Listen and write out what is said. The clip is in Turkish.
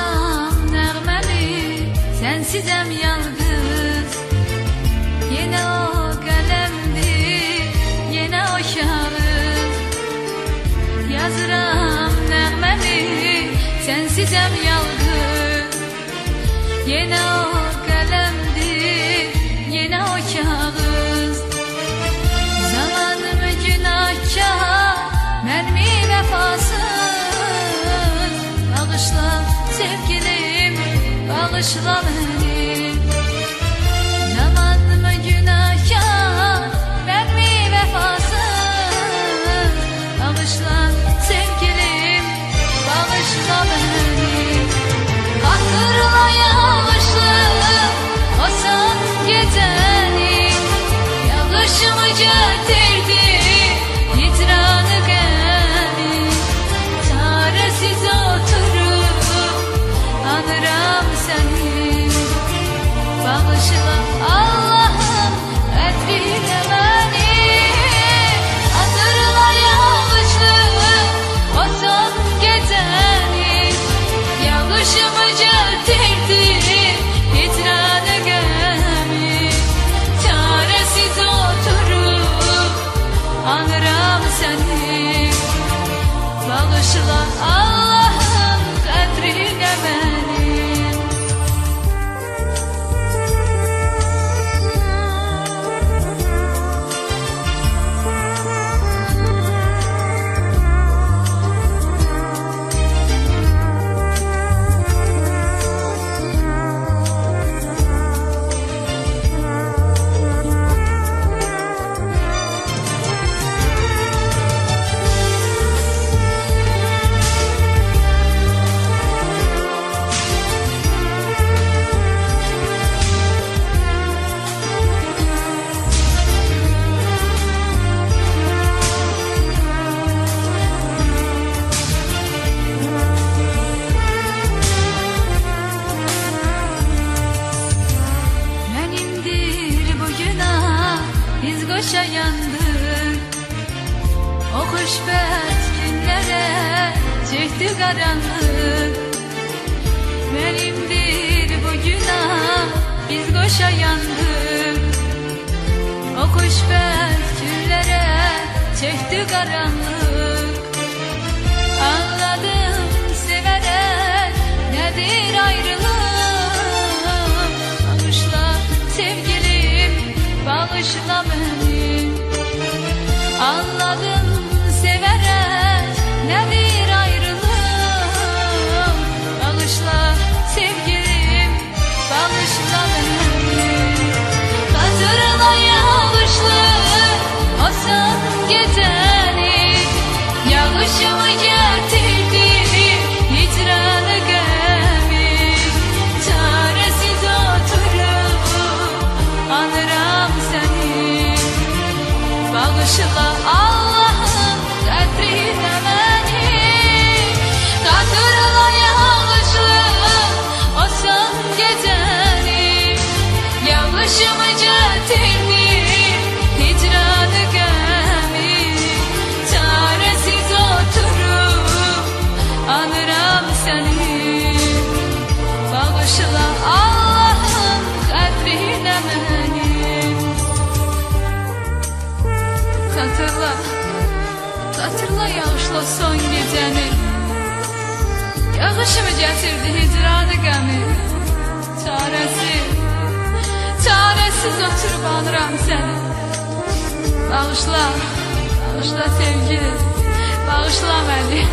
Yazıram nəğməmi, sensizem yalnız. Yine o kalemdir, yine o kağıt. Yazıram nəğməmi, sensizem yalnız. Yine o kalemdir, yine o kağıt. Zamanımı günahkar, mermi vefasız. Bağışla sevgilim, bağışla beni. Zamanımı günahkar, mermi vefasız. Bağışla sevgilim, bağışla beni. Hatırla yağışlı o son geceni, yağışımı getirdi hicranı beni. Çaresiz oturup anıram seni. Bağışla Allah'ım kadriyle beni. Hatırla yağışlı o son geceni, yağışımı getirdi hicranı gemi. Çaresiz oturup anıram seni. Bağışla Allah'ım kadriyle beni. Koşa yandık o hoşbet günlere, çekti karanlık. Benimdir bu günah, biz koşa yandık o hoşbet günlere, çekti karanlık. Anladım severek nedir ayrılık. Bağışla sevgilim, bağışla beni. Anladım severek nedir ayrılık. Bağışla sevgilim, bağışla beni. Hatırla yağışlı o son geceni, yağışımı getirdi hicranı gemi. Çaresiz oturup anıram seni. Bağışla Allah'ım kadriyle beni. Hatırla yağışlı o son geceni, yağışımı getirdi hicranı gemi. Çaresiz oturup anıram seni. Bağışla Allah'ım kadriyle beni. Hatırla, hatırla yağışla son geceni, yağışımı getirdi hicranı gemi. Çaresiz oturup anıram seni. Bağışla, bağışla sevgilim, bağışla beni.